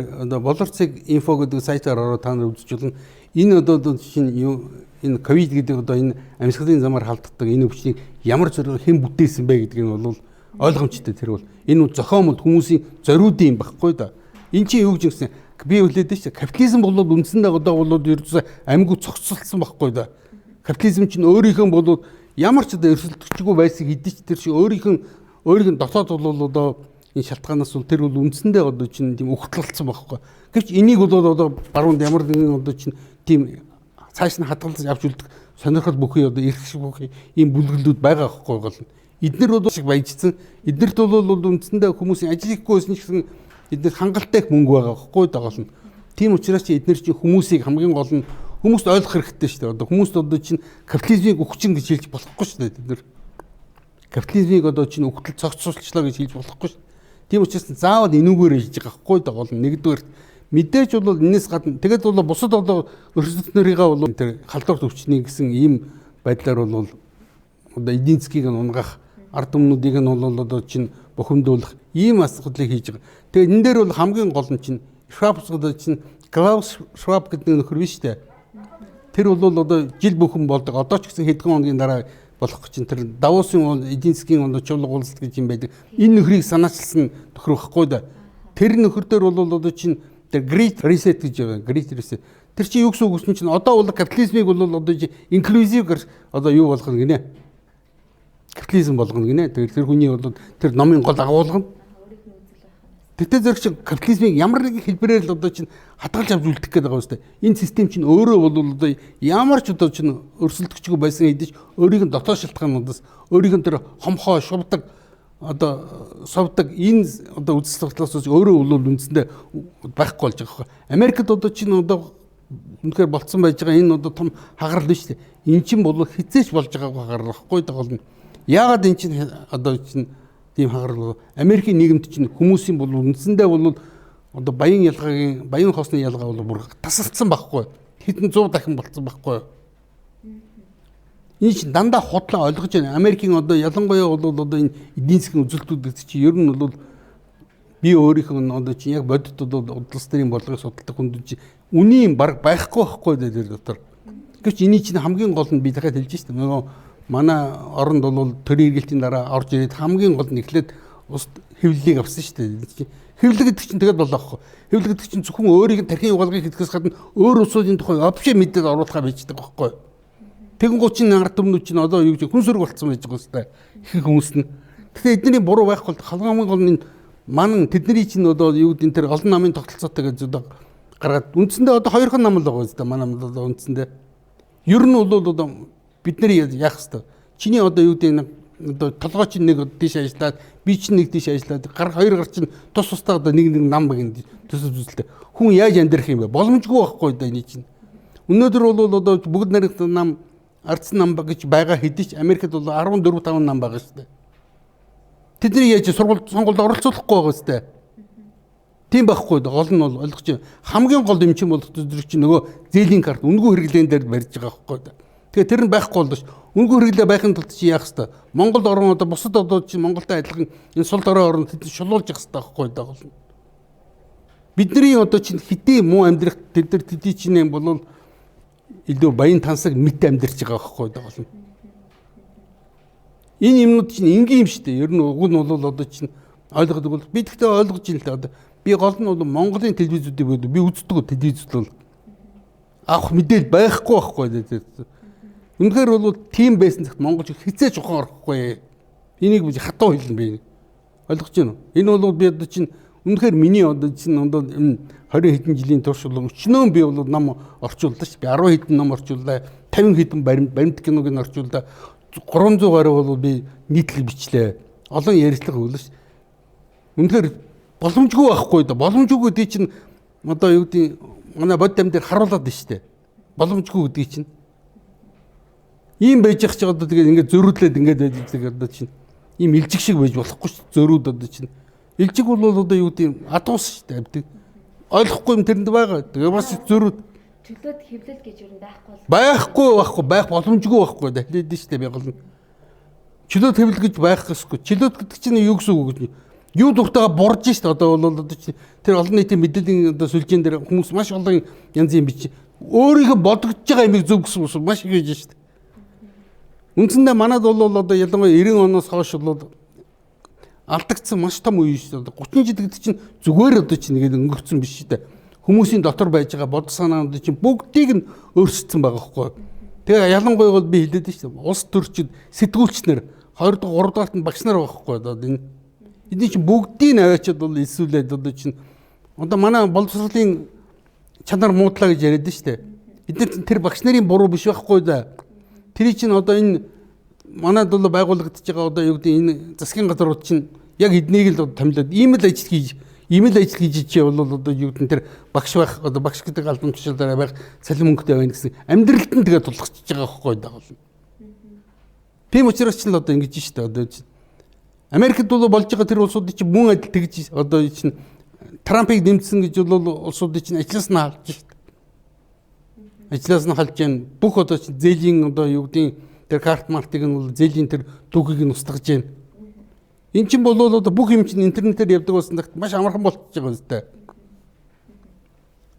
Одоо болорцыг инфо гэдэг сайтаар ороод та нар үзэж болно. Энэ одоо чинь юу энэ ковид гэдэг одоо энэ амьсгалын замаар халддаг энэ өвчнийг ямар зорилгоор хэн бүтээсэн бэ гэдгийг нь бол ойлгомжтой. Тэр бол энэ зохиомол хүмүүсийн зориудын юм багхгүй да. Энд чинь юу гэж гэсэн би хэлээд дээ чинь капитализм бол үндсэндээ одоо бол ердөөсөө амьгүй цогцолсон багхгүй да. Капитализм чинь өөрийнхөө бол ямар ч одоо өрсөлдөгчгүй байсыг хэдий ч тэр чинь өөрийнх нь дотоод бол одоо энэ шалтгаанаас бол тэр бол үндсэндээ одоо чинь тийм өгтлэлцсэн байхгүй. Гэвч энийг бол одоо баруунд ямар нэгэн одоо чинь тийм цааш нь хадгалж авч үлдэх сонирхол бүхий одоо эрх шиг бүхий ийм бүлгэлүүд байгаа байхгүй гол. Эднэр бол шиг баяжсан. Эднэрт бол үндсэндээ хүмүүсийн ажил хийхгүй байсан ч гэсэн эднэр хангалттай их мөнгө байгаа байхгүй дагал нь. Тийм учраас чи эднэр чинь хүмүүсийг хамгийн гол нь хүмүүст ойлгох хэрэгтэй шүү дээ. Одоо хүмүүст одоо чинь капитализмыг өгчин гэж хэлж болохгүй шүү дээ. Эднэр капитализмыг одоо чинь өгтөл цогцолчлоо гэж хэлж болохгүй шүү. Тийм учраас заавал энүүгээр хийж байгаа хгүй да гол нэгдүгээр мэдээж бол энэс гадна тэгээд бол бусад одоо өрсөлдснөрийгээ бол тэр халдварт өвчнийг гэсэн ийм байдлаар бол одоо эдийн засгийг нь унгах ард түмнүүдийг нь бол одоо чинь бухимдуулах ийм асуудлыг хийж байгаа. Тэгээд энэ дээр бол хамгийн гол нь чинь Шваб одоо чинь Клаус Шваб гэдэг нөхөр биш үү? Тэр бол одоо жил бүхэн болдог. Одоо ч гэсэн хэдхэн хоногийн дараа болох гэж тэр Давосын эдийн засгийн чуулга уулзалт гэж юм байдаг. Энэ нөхрийг санаачилсан нөхөр байхгүй да. Тэр нөхөр дээр бол одоо чинь тэр Great Reset гэж байгаа. Great Reset. Тэр чинь юу гэсэн үг гэсэн чинь одоо бол капитализмыг бол одоо инклюзив одоо юу болгоно гинэ. Капитализм болгоно гинэ. Тэр хүний бол тэр номын гол агуулга нь. Тэгтээ зэрэг чинь капитализмыг ямар нэгэн хэлбэрээр л одоо чинь хадгалж авч үлдэх гээд байгаа юм шүү дээ. Энэ систем чинь өөрөө бол одоо ямар ч одоо чинь өрсөлдөгчгүй байсан хэдий ч өөрийнх нь дотоод шалтгаануудаас өөрийнх нь тэр хомхоо шувдаг одоо совдаг энэ одоо үзэл судлаас өөрөө бол үндсэндээ байхгүй болж байгаа хэрэг. Америкт одоо чинь одоо үнэхээр болцсон байж байгаа энэ одоо том хагарал биш үү? Эн чинь бол хизээч болж байгаагүй хагарал байхгүй дагуулна. Яагаад эн чинь одоо чинь тийм хагарал Америкийн нийгэмд чинь хүмүүсийн бол үндсэндээ бол одоо баян хоосны ялгаа бол бүр тасалдсан байхгүй. Хэдэн 100 дахин болцсон байхгүй. Энэ чинь дандаа худлаа ойлгож байна. Америкийн одоо ялангуяа бол одоо энэ эдийн засгийн үзүүлэлтүүд гэдэг чинь ер нь бол би өөрийнхөө одоо чинь яг бодит улс төрийн бодлогыг судалдаг хүнд чинь үнийн баг байхгүй байхгүй дээр дотор. Гэвч энэ чинь хамгийн гол нь би дахиад хэлж шээ. Нөгөө манай оронд бол төрийн эргэлтийн дараа орж ирээд хамгийн гол нь эхлээд ус хэвлэлийг авсан шүү дээ. Хэвлэл гэдэг чинь тэгээд болоохгүй. Хэвлэл гэдэг чинь зөвхөн өөрийн тархины угалгыг хийхээс гадна өөр усуудын тухай обши мэдээд оруулахаа бичдэг байхгүй. Тэгэн 30 ард түмнүүд чинь одоо юу гэж хүн сөрөг болцсон байж байгаа хэвээр их хүмүүс нь. Тэгэхээр эдний буруу байхгүй бол хамгийн гол нь манан тэдний чинь одоо юу гэдэг тэр олон намын тогтолцоотой гэж одоо гаргаад үндсэндээ одоо хоёрхан нам л байгаа үстэй манай одоо үндсэндээ. Ер нь бол одоо бид нар яах хэвээр чиний одоо юу гэдэг одоо толгой чинь нэг тийш ажиллаад би чинь нэг тийш ажиллаад хоёр гар чинь тус тустай одоо нэг нам баг төсөв үзэлтэй хүн яаж амьдрах юм бэ боломжгүй байхгүй да энэ чинь өнөөдөр бол одоо бүгд нарийнх нам ардсан нам гэж байгаа хэдий ч Америкт бол 14-5 нам байгаа шүү дээ тэдний яаж сонгуульд оролцуулахгүй байгаа шүү дээ тийм байхгүй да гол нь бол ойлгож хамгийн гол юм чинь бол төдөрч чинь нөгөө зээлийн карт үнгүй хэрэглэн дээр барьж байгаа байхгүй да тэгэхээр тэр нь байхгүй болдош үнгүй хэрэглээ байхын тулд чи яах хэвээр Монголд орон одоо бусад одоо чи Монголтай адилхан энэ сул дорой орон тэд шулуулж явах хэвээр байхгүй да гол нь бидний одоо чи хэдий муу амьдрах тэдний чинь юм бол илүү баян тансаг мэт амьдарч байгаа байхгүй да гол нь энэ юмнууд чинь энгийн юм шүү дээ ер нь уг нь бол одоо чинь ойлгодог бол би тэгтээ ойлгож ин л одоо би гол нь бол Монголын телевизүүдийг би үздэг телевизүүд бол авах мэдээл байхгүй. Үнэхээр бол тийм байсан цагт монголч хизээч ухаан орохгүй. Энийг би хатуу хэлнэ би. Ойлгож байна уу? Энэ бол би одоо чинь үнэхээр миний одоо чинь 20 хэдэн жилийн турш бол өчнөө би бол ном орчууллаа ш. Би 10 хэдэн ном орчууллаа. 50 хэдэн баримт киног нь орчууллаа. 300 гаруй бол би нийтлэг бичлээ. Олон ярилцлага өглөө ш. Үнэхээр боломжгүй байхгүй да. Боломжгүй гэдэг чинь одоо юу гэдэг манай бод амьд дээр харуулад байна штэ. Боломжгүй гэдэг чинь. Ийм байж явах ч одоо тэгээд ингээд зөрүүдлээд ингээд байдаг одоо чинь. Ийм илжиг шиг байж болохгүй ш. Зөрүүд одоо чинь. Илжиг бол одоо юу гэдэг адуус штэ амьд. Ойлгохгүй юм тэрэнд байгаа. Тэгээ бас зөрүүд чөлөөт хэвлэл гэж юу байхгүй. Байх боломжгүй байхгүй да. Хэлээд штэ би гол нь. Чөлөөт хэвлэл гэж байх гэсгүй. Чөлөөт гэдэг чинь юу гэсэн үг гэж. Юу дуртайгаа бурж штэ одоо бол одоо чи тэр олон нийтийн мэдээллийн одоо сүлжээн дээр хүмүүс маш олон янзын бич өөрийнхөө бодогдож байгаа юмыг зөв гэсэн ус маш их гэж штэ. Үндсэндээ манад бол одоо ялангуяа 90 оноос хойш бол алдагдсан маш том үе шүү дээ. 30 жил гэдэг чинь зүгээр одоо чинь нэг өнгөрцөн биш шүү дээ. Хүмүүсийн дотор байж байгаа бодол санаанд чинь бүгдийг нь өөрчилсөн байгаа хгүй. Тэгээ ялангуяа бол би хэлээд шүү дээ. Улс төрчид, сэтгүүлчнэр, 2 дугаар 3 дугаарт нь багш нар байгаа хгүй. Одоо энэ эдний чинь бүгдийг аваачаад бол эсвэлээд одоо чинь одоо манай боловсролын чанар муудлаа гэж яриад шүү дээ. Эдгээр чинь тэр багш нарын буруу биш байхгүй да. Тэр чинь одоо энэ манайд бол байгуулагдаж байгаа одоо юу гэдэг энэ засгийн газрууд чинь яг эднийг л томилоод ийм л ажил хийж чи бол одоо юу гэдэг тэр багш байх одоо багш гэдэг албан тушаалаараа байх цалин мөнгөтэй байна гэсэн амьдралд нь тэгээ тулгачж байгаа байхгүй даа бол. Тийм учраас ч л одоо ингэж штэ одоо чинь Америкт бол болж байгаа тэр улсууд чинь мөн адил тэгж одоо чинь Трампыг нэмсэн гэж бол улсууд чинь ажлаас нь халж штэ. Ажлаас нь халж जैन бүх одоо чинь зээлийн одоо юу гэдэг тэр карт мартыг нь бол зээлийн тэр түүхийг нь устгаж जैन. Эн чинь бол одоо бүх юм чинь интернетээр явдаг болсон дахт маш амархан болчихж байгаа үстэй.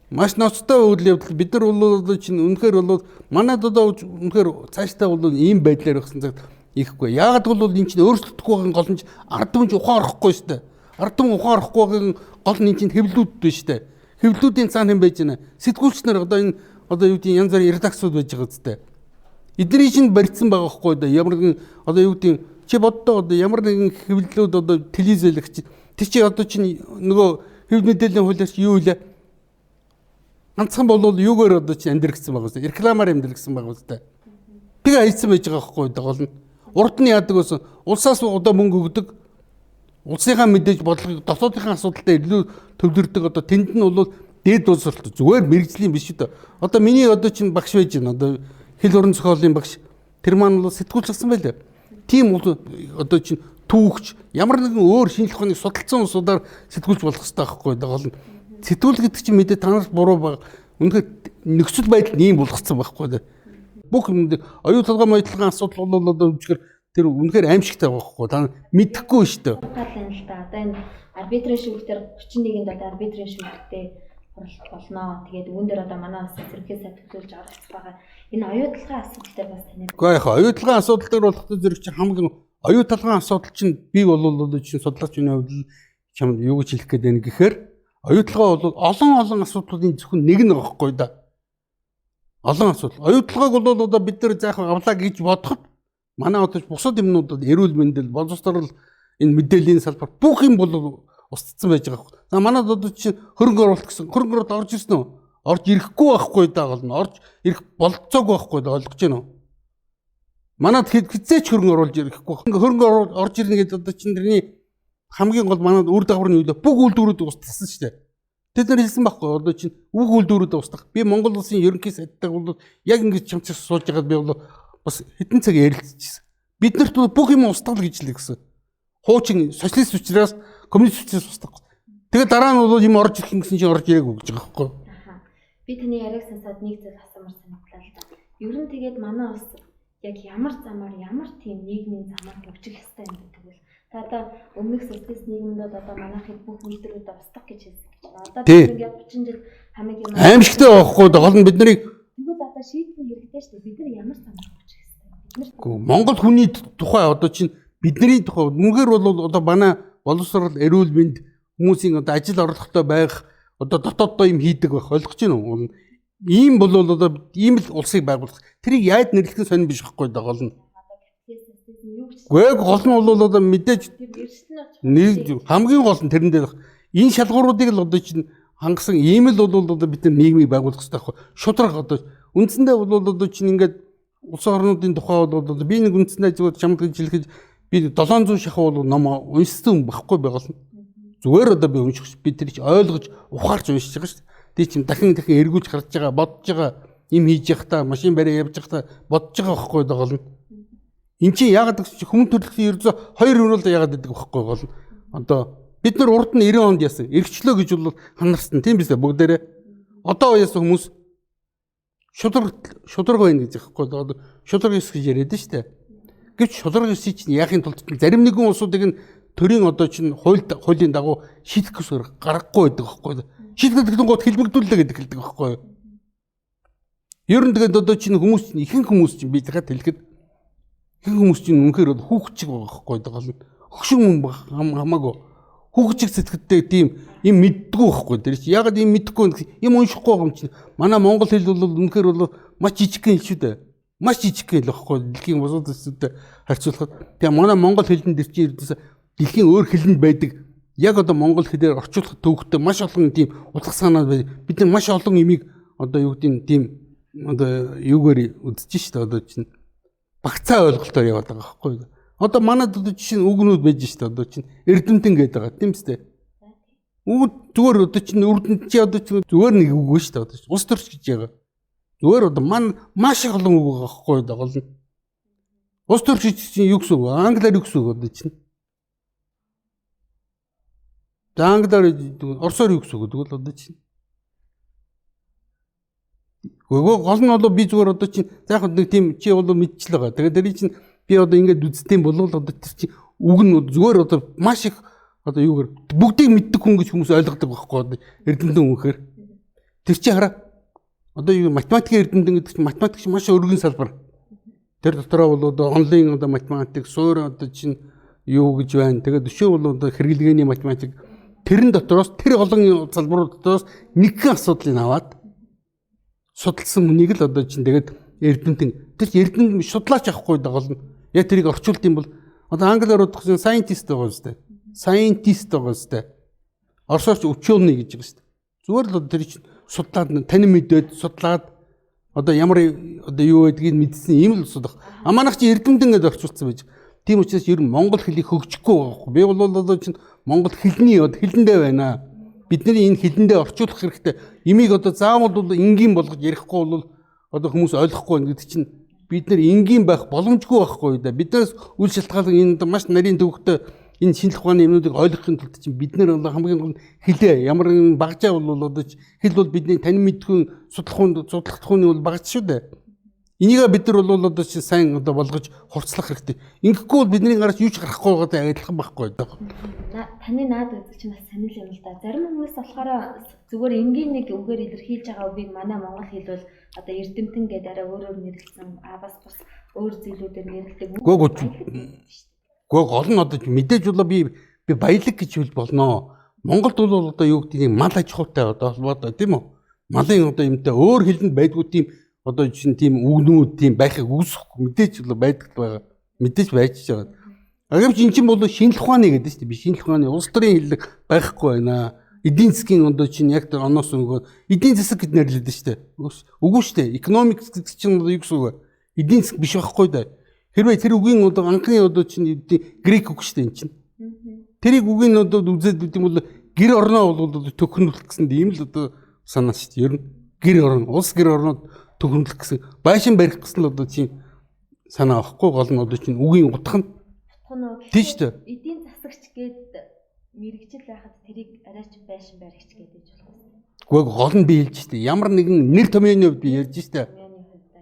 Маш ноцтой үйл явдал бид нар бол одоо чинь үнэхээр бол манайд одоо үнэхээр цаашдаа бол ийм байдлаар өгсөн цагт ихгүй. Яагаад бол энэ чинь өөрчлөгдөхгүй байгаа гол нь ард түмэн ухаан орохгүй штэ. Ард түмэн ухаан орохгүйгийн гол нь энэ чинь хэвлүүд дээ штэ. Хэвлүүдийн цаана хэм байж байна. Сэтгүүлчнэр одоо энэ одоо юу гэдэг янз бүрийн редакцууд байж байгаа үстэй. Эдний чинь барьсан байгаа хгүй да. Ямар нэгэн одоо юу гэдэг чи боддоо одоо ямар нэгэн хэвлэлүүд одоо телевизэлэгч тэр чи одоо чинь нөгөө хэвлэл мэдээллийн хуулиар чи юу вэ? Ганцхан болвол юугаар одоо чи амьдрэгдсэн байгаа үстэй. Рекламаар амьдрэгдсэн байгаа үстэй. Тэгээ хайцсан байж байгаа хгүй да гол нь. Урд нь яадаг байсан улсаас одоо мөнгө өгдөг. Улсынхаа мэдээж бодлогыг дотоодынхаа асуудалтай илүү төвлөрдөг одоо тэнд нь бол дээд улсралт зүгээр мэрэгжлийн биш үү. Одоо миний одоо чинь багш байж байна. Одоо хэл орон зохиолын багш тэр маань бол сэтгүүлч болсон байлаа. Тийм одоо чинь түүхч ямар нэгэн өөр шинжлэх ухааныг судалсан усудаар сэтгүүлч болох хэрэгтэй байхгүй гол нь. Сэтгүүл гэдэг чинь мэдээ танаас буруу баг. Үнэхээр нөхцөл байдал ийм болгоцсон байхгүй. Бүх юм оюу толгой моёдлогын асуудал бол одоо үнэхээр тэр үнэхээр аимшигтай байхгүй. Та мэдэхгүй шүү дээ. Гал юм л да. Одоо энэ арбитрийн шүүхтэр 31-нд одоо арбитрийн шүүхтээ хуралт болно. Тэгээд үүн дээр одоо манай бас зэрэгээс төлөвлөж оролцох байгаа. Энэ оюутлагын асуудал дээр бас таны. Гэхдээ яг оюутлагын асуудал дээр болох зэрэг чинь хамгийн оюутлагын асуудал чинь би бол чинь судлаач хүний хувьд чамд юу гэж хэлэх гээд байна гэхээр оюутлагаа бол олон асуудлуудын зөвхөн нэг нь байхгүй да. Олон асуудал. Оюутлагыг бол одоо бид нар заахаа авлаа гэж бодоход манай одоо бусад юмнуудад эрүүл мэндэл, боловсрол энэ мэдээллийн салбар бүх юм бол устдсан байж байгаа хэрэг. За манайд одоо чинь хөрөнгө оруулалт гэсэн хөрөнгө оруулалт орж ирсэн үү? Орж ирэхгүй байхгүй даа гол нь. Орж ирэх болцоогүй байхгүй даа ойлгож байна уу? Манайд хизээч хөрөнгө оруулж ирэхгүй. Хөрөнгө орж ирнэ гэдэг одоо чинь тэрний хамгийн гол манайд үр дагавар нь юу вэ? Бүх үйлдвэрүүд устгасан шүү дээ. Тэд нар хэлсэн байхгүй одоо чинь бүх үйлдвэрүүд устгах. Би Монгол улсын ерөнхий сайдтай бол яг ингэж чамцаас суулж байгаад би бол бас хэдэн цаг ярилцчихсан. Бид нарт бүх юм устгал гэж л гэсэн. Хуучин социалист учраас коммунист учраас устгах. Тэгээд дараа нь бол юм орж ирэх гэсэн чинь орж ирээгүй гэж байгаа байхгүй. Би таны яриаг сонсоод нэг зүйл асуумар санагдлаа л да. Ер нь тэгээд манай улс яг ямар замаар ямар тийм нийгмийн замаар хөгжих ёстой юм гэдэг бол та одоо өмнөх социалист нийгэмд одоо манайхыг бүх үйлдвэрүүд устгах гэж хэлсэн гэж байна. Одоо бид ингээд 30 жил хамаг юм аимшигтай байхгүй гол нь бид нарыг тэгвэл одоо шийдэх хэрэгтэй шүү дээ. Бид нар ямар замаар хөгжих ёстой. Монгол хүний тухай одоо чинь бидний тухай үнэхээр бол одоо манай боловсрол эрүүл мэнд хүмүүсийн одоо ажил орлоготой байх одоо дотооддоо юм хийдэг байх ойлгож байна уу? Ийм бол одоо ийм л улсыг байгуулах. Тэрийг яаж нэрлэх нь сонир биш байхгүй да гол нь. Гэхдээ гол нь бол одоо мэдээж нэг хамгийн гол нь тэрэн дээр энэ шалгууруудыг л одоо чинь хангасан ийм л бол одоо бид нар нийгмийг байгуулах хэрэгтэй байхгүй. Шудраг одоо үндсэндээ бол одоо чинь ингээд улс орнуудын тухай бол би нэг үндсэндээ зөвхөн чамд гэж хэлэхэд би 700 шахуу бол ном уншсан байхгүй байгуулна. Зүгээр одоо би унших би тэр чи ойлгож ухаарч уншиж байгаа шүү дээ. Тий чинь дахин эргүүлж гарч байгаа бодож байгаа юм хийж явах та машин бариа явж явах та бодож байгаа байхгүй гол нь. Энд чи яагаад гэж хүн төрөлхтний ердөө хоёр юм л яагаад гэдэг байхгүй гол нь. Одоо бид нар урд нь 90 онд яасан эргчлөө гэж бол ханарсан тийм биз дээ бүгдээрээ. Одоо яасан хүмүүс шудраг байна гэж байхгүй шудраг ёс гэж яриад нь шүү дээ. Гэвч шудраг ёсыг чинь яахын тулд зарим нэгэн улсуудыг нь төрийн одоо чинь хуулийн дагуу шийдэх гэсэн гарахгүй байдаг байхгүй. Шийдэх гот хэлбэгдүүлээ гэдэг хэлдэг байхгүй. Ер нь тэгээд одоо чинь ихэнх хүмүүс чинь би дахиад хэлэхэд ихэнх хүмүүс чинь үнэхээр хүүхчиг байгаа байхгүй гол нь. Хөшин хамаагүй хүүхчиг сэтгэдтэй тийм юм мэддэггүй байхгүй. Тэр чинь ягаад юм мэдэхгүй юм уншихгүй байгаа юм чинь. Манай монгол хэл бол үнэхээр бол маш жижигхэн хэл шүү дээ. Маш жижигхэн хэл байхгүй. Дэлхийн бусад улсуудтай харьцуулахад. Тэгээ манай монгол хэлэн дээр чинь ердөөсөө дэлхийн өөр хэлэнд байдаг. Яг одоо монгол хэлээр орчуулах төвхтэй маш олон тийм утга санаа байдаг. Бид нар маш олон имийг одоо юу гэдэг нь тийм одоо юугаар үзэж штэ одоо чинь багцаа ойлголтоор яваад байгаа байхгүй. Одоо манайд одоо жишээ нь үгнүүд байж штэ одоо чинь эрдэмтэн гэдэг байгаа тийм үстэй. Үг зүгээр одоо чинь үрдэнт чи одоо чинь зүгээр нэг үг вэ штэ одоо ус төрч гэж яага. Зүгээр одоо маш их олон үг байгаа байхгүй гол нь. Ус төрч чинь юу гэсэн үг? Англиар юу гэсэн үг одоо чинь. Англиар орсоор юу гэсэн үг тэгвэл одоо чинь. Гол нь бол би зүгээр одоо чинь за яг нэг тийм чи бол мэдчихл байгаа. Тэгээд тэр чинь би одоо ингээд үзтiin болвол одоо тэр чинь үг нь зүгээр одоо маш их одоо юугаар бүгдийг мэддэг хүн гэж хүмүүс ойлгодог байхгүй эрдэмтэн үнэхээр. Тэр чинь хараа одоо юу математикийн эрдэмтэн гэдэг чинь математик чинь маш өргөн салбар. Тэр дотороо бол одоо онлайн одоо математик, суур одоо чинь юу гэж байна. Тэгээд өшөө бол одоо хэрэглгээний математик тэрэн дотроос тэр олон салбарууд дотроос нэгэн асуудлыг аваад судалсан хүнийг л одоо чинь тэгээд эрдэмтэн тэр эрдэмтэн судлаач авахгүй гол нь яг тэрийг орчуулт юм бол одоо англиар удахгүй scientist байгаа үстэй. Scientist байгаа үстэй. Орсооч ученый гэж байгаа үстэй. Зүгээр л одоо тэр чинь судлаад танин мэдээд судлаад одоо ямар одоо юу байдгийг мэдсэн юм л судах. Манайх чи эрдэмтэн гэдээ орчуулсан байж. Тийм учраас ер нь монгол хэлийг хөгжихгүй байгаа. Би бол одоо чинь монгол хэлний хэлэндээ байна. Бидний энэ хэлэндээ орчуулах хэрэгтэй. Имийг одоо заавал бол энгийн болгож ярихгүй бол одоо хүмүүс ойлгохгүй гэдэг чинь бид нар энгийн байх боломжгүй байхгүй да. Биднээс үл шалтгаалan энэ маш нарийн төвхтэй энэ шинжлэх ухааны юмнуудыг ойлгохын тулд чинь бид нар хамгийн гол хэлээ ямар нэгэн багжаа бол одоо хэл бол бидний танин мэдхүйн судлах тухайны бол багж шүү дээ. Энийг бид нар бол одоо чинь сайн одоо болгож хурцлах хэрэгтэй. Ингэхгүй бол бидний гараас юу ч гарахгүй байгаад адилхан байхгүй даа. Таны наад үзэл чинь бас сонир юм л да. Зарим хүмүүс болохоор зүгээр энгийн нэг үгээр илэрхийлж байгаа үгийг манай монгол хэл бол одоо эрдэмтэн гэдэг арай өөрөөр нэрлэсэн бас бус өөр зүйлүүдээр нэрлэдэг. Гөө гол нь одоо мэдээж болоо би баялаг гэж хэл болно. Монголд бол одоо юу гэдэг нь мал аж ахуйтай одоо холбоотой тийм үү? Малын одоо юмтай өөр хэлэнд байдгүй тийм одоо чинь тийм үгнүүд тийм байхыг үүсэхгүй мэдээж бол байдаг байгаа. Мэдээж байж байгаа. Агавч эн чинь бол шинжлэх ухааны гэдэг шүү дээ. Би шинжлэх ухааны улс төрийн хэллэг байхгүй байна. Эдийн засгийн одоо чинь яг тэр оноос өгөө эдийн засаг гэж нэрлэдэг шүү дээ. Үгүй шүү дээ. Economics гэдэг чинь юу гэсэн үг вэ? Эдийн засаг биш байхгүй да. Хэрвээ тэр үгийн одоо анхны одоо чинь грек үг шүү дээ эн чинь. Тэрийг үгийн одоо үзээд бид юм бол гэр орноо бол төхнөлөх гэсэн ийм л одоо санаа шүү дээ. Ер нь гэр орн, улс гэр орнууд төхнөлөх гэсэн байшин барих гэсэн л одоо чинь санаа авахгүй гол нь одоо чинь үгийн утга нь тийш дээ. Эдийн засагч гээд мэрэгжил байхад тэрийг арайч байшин баригч гэдэг болох. Гэхдээ гол нь би хэлж штэ. Ямар нэгэн нэр томьёоны хувьд би ярьж штэ.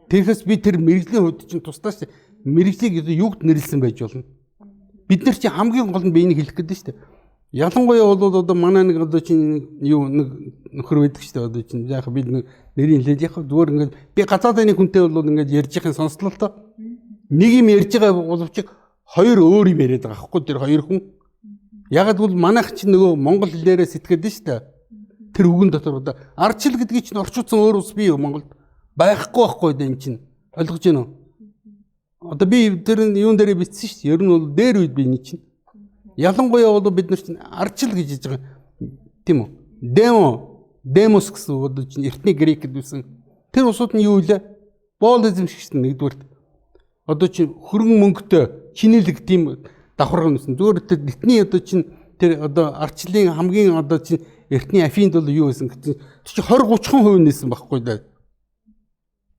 Тэгэхээс би тэр мэрэгжлийн хувьд чинь тусдаа штэ. Мэрэгжлийг юугд нэрлсэн байж болно. Бид нар чи хамгийн гол нь би энийг хэлэх гэдэг штэ. Ялангуяа бол одоо манай нэг одоо чинь юу нэг нөхөр байдаг штэ одоо чинь яг бид нэрийн хэлээд яг зүгээр ингээд би гадаадын хүнтэй бол ингээд ярьж байхын сонслоо л тоо. Нэг юм ярьж байгаа боловч хоёр өөр юм яриад байгаа байхгүй тэр хоёр хүн. Ягд бол манайх чинь нөгөө монгол хэлээрээ сэтгэдэг штэ. Тэр үгэн дотор одоо ардчил гэдгийг чинь орчуулсан өөр ус бий Монголд байхгүй байхгүй энэ чинь ойлгож байна уу? Одоо би тэр юун дээрээ бичсэн штэ. Ер нь бол дээр үед би энэ чинь ялангуяа бол бид нар чинь ардчил гэж хэлж байгаа тийм үү? Демос гэсэн одоо чинь эртний грекэд байсан. Тэр усууд нь юу вэ? Болизм шиг чинь нэгдүгээр. Одоо чинь хөргөн мөнгөтэй чинэлэг тийм давхар юмсэн. Зүгээр тэр нэтний одоо чинь тэр одоо ардчлалын хамгийн одоо чинь эртний Афинд бол юу байсан гэдэг чинь 20-30% нээсэн байхгүй даа.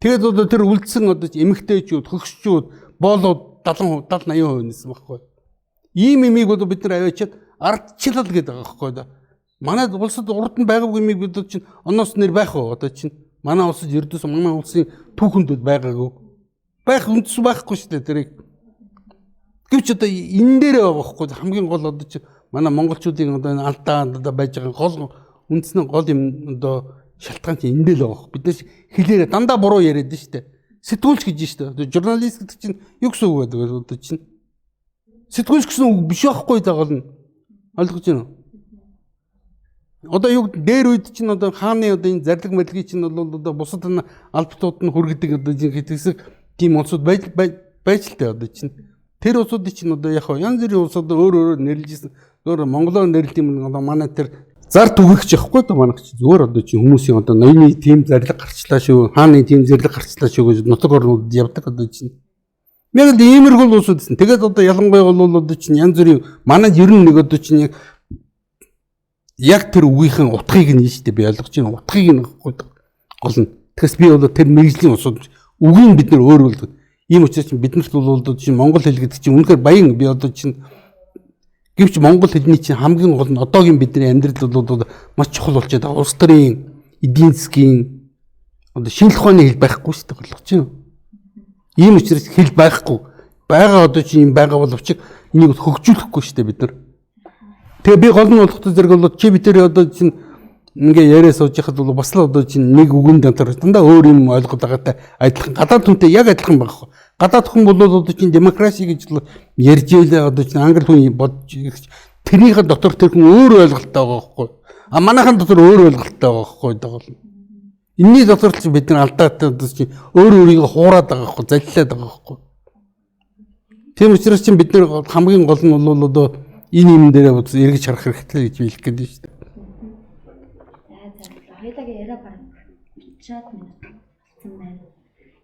Тэгээд одоо тэр үлдсэн одоо эмэгтэйчүүд, хөгшчүүд, боолууд 70-80% нээсэн байхгүй. Ийм имийг бол бид нар аваачаад ардчлал гэдэг байгаа байхгүй да. Манай улсад урд нь байгаагүй имийг бид чинь оноос нэр байх уу одоо чинь манай улсад ердөөс манай улсын түүхэнд байгаагүй. Байх үндэс байхгүй шүү дээ тэрийг. Гэвч одоо энэ дээр байгаа байхгүй хамгийн гол одоо чи манай монголчуудын одоо энэ алдаа одоо байж байгаа гол үндэсний гол юм одоо шалтгаан чи энэ дээр л байгаа. Бид нар хэлээрээ дандаа буруу яриад нь штэ. Сэтгүүлч гэж штэ. Одоо журналист гэдэг чинь юу гэсэн үг байдаг одоо чинь. Сэтгүүлч гэсэн үг биш байхгүй дагаал нь. Ойлгож байна уу? Одоо юу дээр үед чинь одоо хааны одоо энэ зарлиг мэдлэгийн чинь бол одоо бусад энэ албатууд нь хүргэдэг одоо хэсэг тийм улсууд байж л тээ одоо чинь. Тэр улсуудын чинь одоо яг янз бүрийн улсууд өөр нэрлэжсэн. Өөр монголоор нэрлэлт юм одоо манай тэр зар түгэгч яахгүй да манайх чи зүгээр одоо чи хүмүүсийн одоо ноёны тим зарлиг гарчлаа шүү. Хааны тим зарлиг гарчлаа шүү гэж нутаг орнууд явдаг одоо чинь. Яг л иймэрхүү улсууд гэсэн. Тэгээд одоо ялангуяа бол одоо чинь янз бүрийн манай ер нь нэг одоо чинь яг тэр үгийнхэн утгыг нь шүү дээ би ойлгож байна. Утгыг нь гол нь. Тэгээс би бол тэр мэрэгжлийн улсууд үгийг бид нэр өөрөөлдөг. Ийм учраас биднэрт бол одоо чинь монгол хэл гэдэг чинь үнэхээр баян би одоо чинь гэвч монгол хэлний чинь хамгийн гол нь одоогийн бидний амьдрал бол маш чухал болчиход байгаа. Улс төрийн эдийн засгийн одоо шинжлэх ухааны хэл байхгүй шүү дээ болгож байна. Ийм учраас хэл байхгүй. Бага одоо чинь юм байгаа боловч энийг хөгжүүлэхгүй шүү дээ бид нар. Тэгээ би гол нь болох зэрэг бол чи бид нар одоо чинь ингээ яриа сууж яхад бол бас л одоо чинь нэг үгэн дантар дандаа өөр юм ойлгоод байгаатай адилхан гадаад хүнтэй яг адилхан байхгүй. Гадаад хүн бол одоо чинь демокраси гэж л ярьж ийлээ одоо чинь англи хүн бодж тэрнийхээ дотор тэр хүн өөр ойлголттой байгаа байхгүй. А манайхан дотор өөр ойлголттой байгаа байхгүй даавал. Энийний дотор ч бид нар алдаатай одоо чинь өөр өөрийгөө хуураад байгаа байхгүй, заллиад байгаа байхгүй. Тийм учраас чинь бид нар хамгийн гол нь бол одоо энэ юм дээр эргэж харах хэрэгтэй гэж хэлэх гээд шүү дээ. Хоёулагийн яриа бараг 30 минут болсон байна.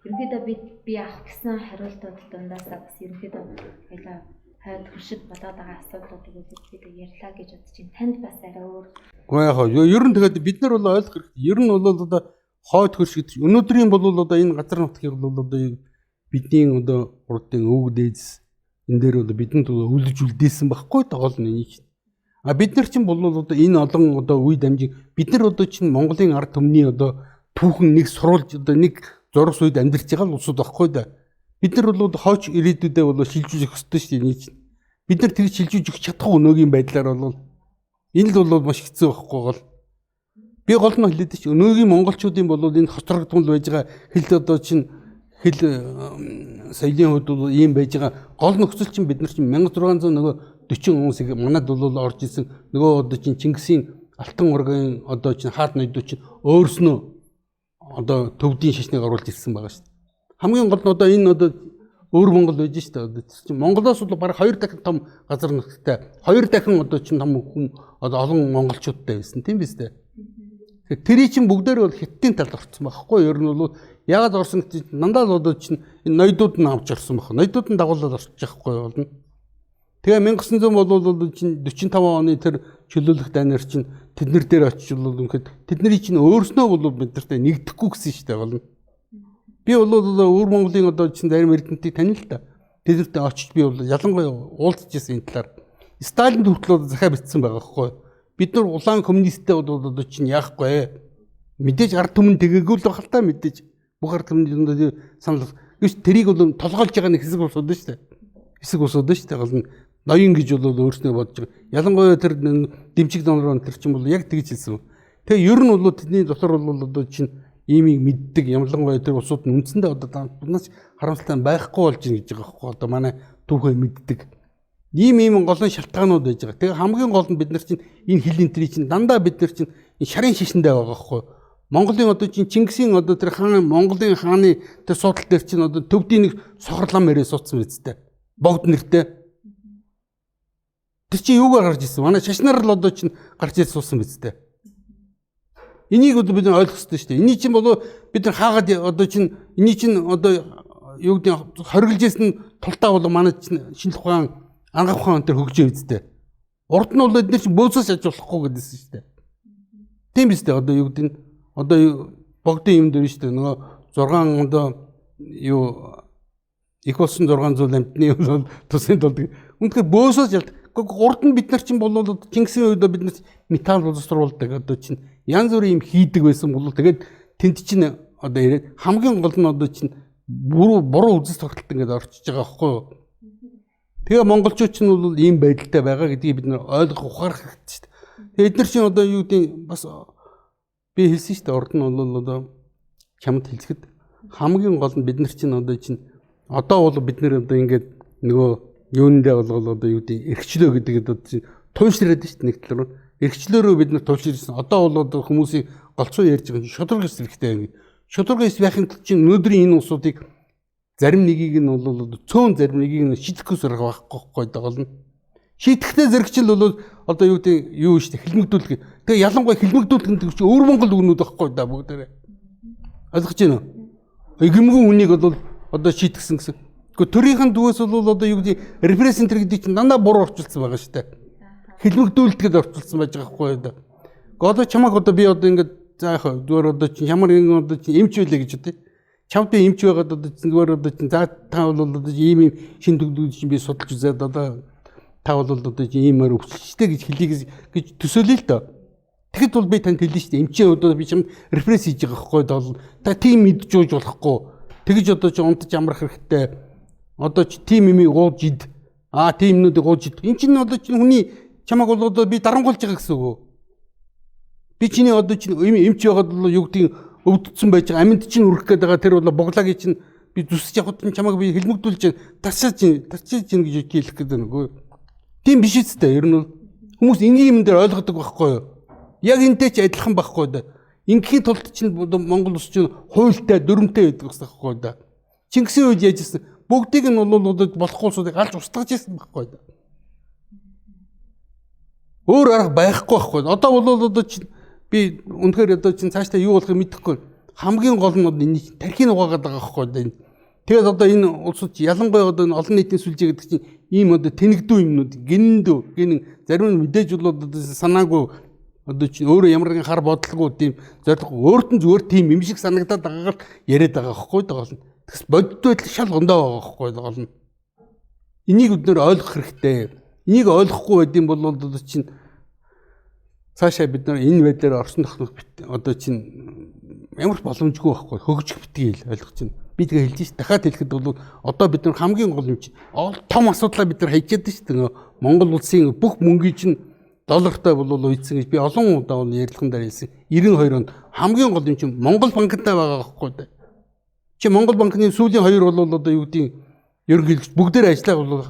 Ерөнхийдөө би авах гэсэн хариултууд дундаасаа бас ерөнхийдөө хоёулаа хойд хуршид бодоод байгаа асуудлуудыг ерөнхийдөө ярьлаа гэж бодож байна. Танд бас арай өөр. Гэхдээ яг ер нь тэгээд бид нар бол ойлгох хэрэгтэй. Ер нь бол одоо хойд хурш гэдэг өнөөдрийн бол одоо энэ газар нутгийг бол одоо бидний одоо урдын өвөг дээдс энэ дээр бол бидэнд үлдэж үлдээсэн байхгүй гол нь энийг. А бид нар чинь бол одоо энэ олон одоо үе дамжиг бид нар одоо чинь Монголын ард түмний одоо түүхэн нэг сурвалж одоо нэг зураг үед амьдарч байгаа л улсууд байхгүй да. Бид нар бол хойч ирээдүйдээ бол шилжүүлэх ёстой шүү дээ энийг. Бид нар тэгж шилжүүлж чадахгүй өнөөгийн байдлаар бол энэ л бол маш хэцүү байхгүй гол. Би гол нь хэлээд чи өнөөгийн монголчуудын бол энэ хоцрогдмол байж байгаа хэл одоо чинь хэл соёлын хувьд бол ийм байж байгаа гол нөхцөл чинь бид нар чинь 1600 нөгөө 40 хүмүүсийг манад бол орж исэн нөгөө одоо чинь Чингисийн алтан ургийн одоо чинь хаад ноёдууд чинь өөрснөө одоо төвдийн шашныг оруулж ирсэн байгаа шүү дээ. Хамгийн гол нь одоо энэ одоо өөр Монгол байж шүү дээ. Одоо чинь Монголоос бол бараг 2 дахин том газар нутгтай 2 дахин одоо чинь том хүн одоо олон монголчуудтай байсан тийм биз дээ. Тэгэхээр тэрий чинь бүгдээр бол хиттийн талд орсон байхгүй юу? Ер нь бол яагаад орсон гэж дандаа л одоо чинь энэ ноёдууд нь авч орсон байх. Ноёдууд нь дагуулад орчих байхгүй болно. Тэгээ 1900 бол чинь 45 оны тэр чөлөөлөх дайнаар чинь тэднэр дээр очиж бол үнэхэд тэдний чинь өөрснөө бол биднэртэй нэгдэхгүй гэсэн шүү дээ болно. Би бол өвөр Монголын одоо чинь зарим эрдэмтдийг танил л да. Тэднэртэй очиж би бол ялангуяа уулзж ирсэн энэ талаар Сталинд хүртэл захаа бичсэн байгаа байхгүй. Бид нар улаан коммунисттэй бол одоо чинь яахгүй. Мэдээж ард түмэн тэгээгүй л байх л та мэдээж. Бүх ард түмэн санал гэж тэрийг бол толгойлж байгаа нэг хэсэг усууд шүү дээ. Хэсэг усууд шүү дээ гол нь ноён гэж бол өөрснөө бодож байгаа. Ялангуяа тэр дэмчиг донорон тэр чинь бол яг тэгж хэлсэн. Тэгээ ер нь бол тэдний дотор бол одоо чинь иймийг мэддэг ямлангуяа тэр усууд нь үндсэндээ одоо нас харамсалтай байхгүй болж ийн гэж байгаа байхгүй. Одоо манай түүхээ мэддэг. Ийм голын шалтгаанууд байж байгаа. Тэгээ хамгийн гол нь бид нар чинь энэ хилийн тэр чинь дандаа бид нар чинь энэ шарын шишэндээ байгаа байхгүй. Монголын одоо чинь Чингисийн одоо тэр хаан Монголын хааны тэр суудал дээр чинь одоо төвдийн нэг сохрлам мэрээ суудсан үсттэй. Богд нэртэй. Тэр чинь юугаар гарч ирсэн? Манай шашнаар л одоо чинь гарч ирсэн суусан биз дээ. Энийг одоо бид ойлгох хэрэгтэй шүү дээ. Эний чинь болоо бид нар хаагаад одоо чинь эний чинь одоо юу гэдэг хоригджсэн тултаа бол манай шинжлэх ухаан ангаах ухаан энэ хөгжөө үсттэй. Урд нь бол эдгээр чинь бөөсөөс ажиулахгүй гэдсэн шүү дээ. Тийм биз дээ. Одоо юу гэдэг одоо богдын юм дээр шүү дээ. Нөгөө 6 одоо юу их болсон 600 амтны бол тусын тулд үнэхээр бөөсөөс ялт. Урд нь бид нар чинь бол Чингисийн үед бид нар металл боловсруулдаг одоо чинь янз бүрийн юм хийдэг байсан бол тэгээд тэнд чинь одоо ирээд хамгийн гол нь одоо чинь буруу үзэл тогтолт ингээд орчиж байгаа байхгүй юу. Тэгээ монголчууд ч нь бол ийм байдалтай байгаа гэдгийг бид нар ойлгох ухаарах хэрэгтэй шүү дээ. Эдгээр чинь одоо юу гэдэг бас би хэлсэн шүү дээ. Урд нь бол одоо чамд хэлэхэд хамгийн гол нь бид нар чинь одоо бол бид нар одоо ингээд нөгөө юундээ болгол одоо юу гэдэг эрхчлөө гэдэг одоо туйлшраад шүү дээ нэг талаар. Эрхчлөөрөө бид нар туйлширсан. Одоо бол одоо хүмүүсийн голцоо ярьж байгаа шудраг эс хэрэгтэй. Шудраг эс байхын тулд чинь өнөөдрийн энэ улсуудыг зарим нэгийг нь бол цөөн зарим нэгийг нь шийдэхгүй сарах байхгүй дагална. Шийдэхтэй зэрэгчл бол одоо юу гэдэг юу шүү дээ хилмигдүүлэх. Тэгээ ялангуяа хилмигдүүлэх гэдэг чинь өвөр Монгол үгнүүд байхгүй да бүгдээрээ. Ойлгож байна уу? Гэмгэн үнийг бол одоо шийдгсэн гэсэн. Гэхдээ төрийнхэн дүүс бол одоо юу гэдэг репресентер гэдэг чинь дандаа буруу орчуулсан байгаа шүү дээ. Хилмигдүүлэлтэд орчуулсан байж байгаа байхгүй да. Одоо чамаг одоо би одоо ингээд за яах вэ? Зүгээр одоо чинь ямар нэгэн одоо чинь эмч байлаа гэж үү? Чамд эмч байгаад одоо зүгээр одоо чинь за та бол одоо ийм шин төгдүүд чинь би судалж үзээд одоо та бол одоо иймээр өвчлөлттэй гэж хэлье гэж төсөөлөе л доо. Тэгэхэд бол би танд хэлнэ шүү дээ. Эмчээ одоо би чам рефрес хийж байгаа байхгүй бол та тийм мэдж ууж болохгүй. Тэгэж одоо чи унтаж амрах хэрэгтэй. Одоо чи тийм юмыг ууж ид. Тийм юмнуудыг ууж ид. Энд чинь одоо чи хүний чамаг бол одоо би дарангуулж байгаа гэсэн үг. Би чиний одоо чи эмч байгаад бол юу гэдэг өвдсөн байж байгаа амьд чинь үрэх гээд байгаа тэр бол боглаагийн чинь би зүсэж явахад нь чамайг би хилмигдүүлж тасчиж чинь гэж хэлэх гээд байна үгүй. Тийм биш үстэй ер нь хүмүүс энгийн юм дээр ойлгодог байхгүй юу? Яг энтэй ч адилхан байхгүй да. Ингийн тулд чинь Монгол улс чинь хуйлтай дүрмтэй байдаг байхгүй да. Чингисийн үед яажсэн бүгдийг нь бол болохгүй улсуудыг алж устгаж ирсэн байхгүй да. Өөр арга байхгүй байхгүй. Одоо бол одоо чинь би үнэхээр одоо чинь цаашдаа юу болохыг мэдэхгүй. Хамгийн гол нь энэ тархийг угаагаад байгаа байхгүй да. Тэгээд одоо энэ улсууд ялангуяа одоо олон нийтийн сүлжээ гэдэг чинь ийм одоо тэнэгдүү юмнууд гинэн зарим нь мэдээж бол одоо санаагүй одоо чинь өөрөө ямар нэгэн хар бодлого тийм зорилго өөрт нь зүгээр тийм юм шиг санагдаад байгаагаар яриад байгаа байхгүй да гол нь. Тэгс бодит байдал шал гондоо байгаа байхгүй да гол нь. Энийг бид нөр ойлгох хэрэгтэй. Энийг ойлгохгүй байд юм бол одоо чинь цаашаа бид нар энэ байдлаар орсон тохнох одоо чинь ямар боломжгүй байхгүй хөгжих битгий ойлгож байна. Би тэгээ хэлж ш. Дахиад хэлэхэд бол одоо бид нар хамгийн гол юм чинь том асуудлаа бид нар хайчаад ш. Монгол улсын бүх мөнгийг чинь доллартай бол үйдсэн гэж би олон удаа ярилцлаган дээр хэлсэн. 92 онд хамгийн гол юм чинь Монгол банктай байгаа байхгүй да. Чи Монгол банкны сүүлийн хоёр бол одоо юу гэдэг ерөнхийдөө бүгдээр ажиллаа бол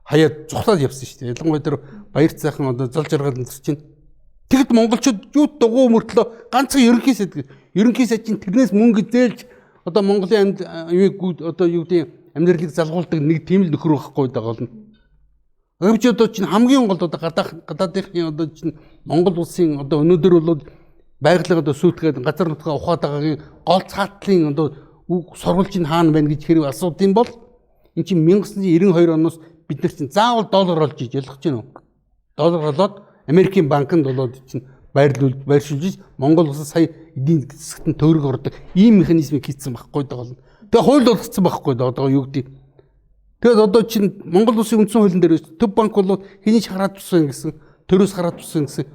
хаяад цухлаад явсан ш. Ялангуяа тэр баяр цаахан одоо зол жаргал энэ чинь тэгэд монголчууд юу дугуй мөртлөө ганцхан ерөнхий сайд чинь тэрнээс мөнгө зээлж одоо Монголын одоо юу гэдэг амьдралыг залгуулдаг нэг тийм л нөхөр байхгүй да гол нь. Өвч одоо чинь хамгийн гол одоо гадаадынхны одоо чинь Монгол улсын одоо өнөөдөр бол байгаль одоо сүйтгэхэд газар нутгаа ухаад байгаагийн гол цаатлын одоо сурвалж нь хаана байна гэж хэрэг асууд юм бол эн чинь 1992 оноос бид нар чинь заавал доллар олж иж ялгах чинь үү? Доллар олоод Америкийн банкнд болоод чинь байршуулж Монгол улс сая эдийн засагт нь төгрөг ордог ийм механизмыг хийсэн байхгүй да болно. Тэгээ хууль болгоцсон байхгүй да одоо юу гэдэг. Тэгээд одоо чинь Монгол улсын үндсэн хуулийн дээр төв банк бол хэний ч хараад туссан гэсэн төрөөс хараад туссан гэсэн.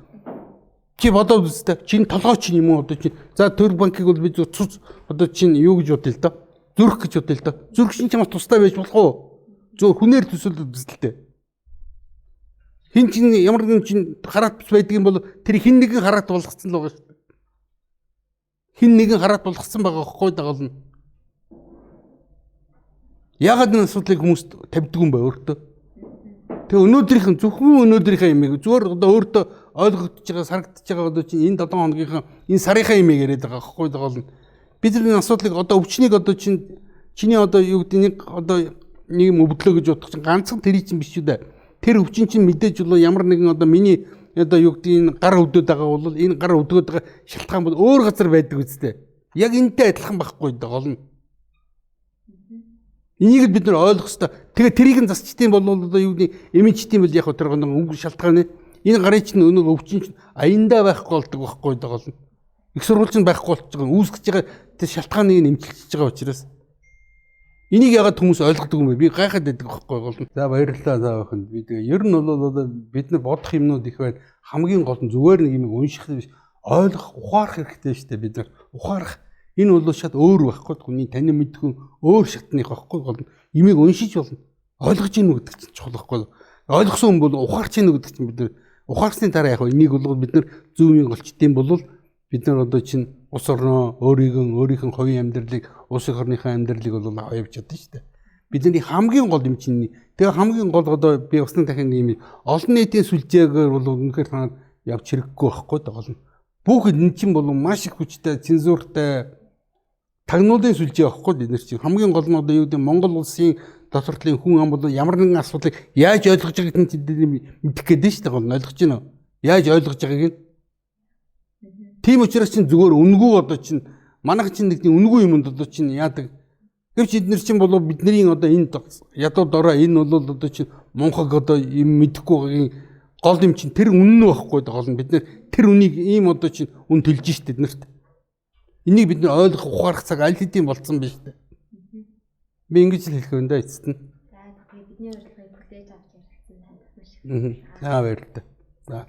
Чи бодоод үзтээ чинь толгойч юм уу одоо чинь за төв банкыг бол би цуц одоо чинь юу гэж бодъё л доо. Зүрх гэж бодъё л доо. Зүрх чинь чамаас тустай байж болох уу? Зөв хүнээр төсөөлөд үзэлтэй. Хин чинь ямар нэгэн чинь хараат бус байдаг юм бол тэр хин нэгэн хараат болгоцсон л байгаа шүү дээ. Хин нэгэн хараат болгоцсон байгаа байхгүй дагална. Ягаад энэ асуудлыг хүмүүс тавьдаг юм бэ өөртөө? Тэгээ өнөөдрийнхэн зөвхөн өнөөдрийнхээ юмыг зүгээр одоо өөртөө ойлгогдож байгаа сарагдж байгаа одоо чинь энэ 7 хоногийнхаа энэ сарынхаа юмыг яриад байгаа байхгүй дагална. Бид энэ асуудлыг одоо өвчнийг одоо чиний одоо юу гэдэг нэг одоо нэг юм өвдлөө гэж бодох чинь ганцхан тэр чинь биш үү дээ. Тэр өвчин чинь мэдээж бол ямар нэгэн одоо миний одоо юу гэдэг энэ гар өвдөд байгаа бол энэ гар өвдгöd байгаа шалтгаан бол өөр газар байдаг үстэй. Яг энэтэй адилхан байхгүй да гол нь. Энийг бид нар ойлгох ёстой. Тэгээ тэрийг нь засчтiin бол одоо юу гэдэг эмчтiin бол яг тэр өнгө шалтгаан нь энэ гарын чинь өнөө өвчин чинь аяндаа байхгүй болдог байхгүй да гол нь. Их сургууль чинь байхгүй болчихж байгаа үүсгэж байгаа тэр шалтгааныг нэмэлтэлж байгаа учраас энийг яагаад хүмүүс ойлгодог юм бэ? Би гайхаад байдаг байхгүй гол нь. За баярлалаа заа охин. Би тэгээ ер нь бол бид нар бодох юмнууд их байна. Хамгийн гол нь зүгээр нэг юм унших биш. Ойлгох, ухаарах хэрэгтэй шүү дээ бид нар. Ухаарах. Энэ бол шат өөр байхгүй. Хүний тань мэдхэн өөр шатных байхгүй гол нь. Имийг уншиж болно. Ойлгож ийн үү гэдэг чинь чухал байхгүй. Ойлгосон хүн бол ухаарч ийн үү гэдэг чинь бид нар ухаарсны дараа яг энийг бол бид нар зөв юм голчдсан бол бид нар одоо чинь ус орноо өөрийнхөө хувийн амьдралыг улс их орныхоо амьдралыг бол аваа явж чадсан шүү дээ. Бидний хамгийн гол юм чинь тэгээ хамгийн гол одоо би усны дахин юм олон нийтийн сүлжээгээр бол үнэхээр танад явж хэрэггүй байхгүй гол нь. Бүх энэ чинь бол маш их хүчтэй цензуртай тагнуулын сүлжээ байхгүй бид нар чинь хамгийн гол нь одоо юу гэдэг Монгол улсын дотортлын хүн ам бол ямар нэгэн асуудлыг яаж ойлгож байгааг нь мэдэх гээд нь шүү дээ гол нь ойлгож байна уу? Яаж ойлгож байгааг нь. Тийм учраас чинь зүгээр үнгүй одоо чинь манайх чинь нэг үнгүй юмд одоо чинь яадаг. Гэвч эдгээр чинь болов бидний одоо энэ ядуу дорой энэ бол одоо чинь мунхаг одоо юм мэдэхгүй гол юм чинь тэр үнэн нь байхгүй гол нь бид нэр тэр үнийг ийм одоо чинь үн төлж штэ эднэрт. Энийг бид ойлгох ухаарах цаг аль хэдийн болцсон байж таа. Би ингэж л хэлэх юм да эцэст нь. За бидний урилгыг хүлээж авч ярилцсан танд маш их. Аа баярлалаа. За.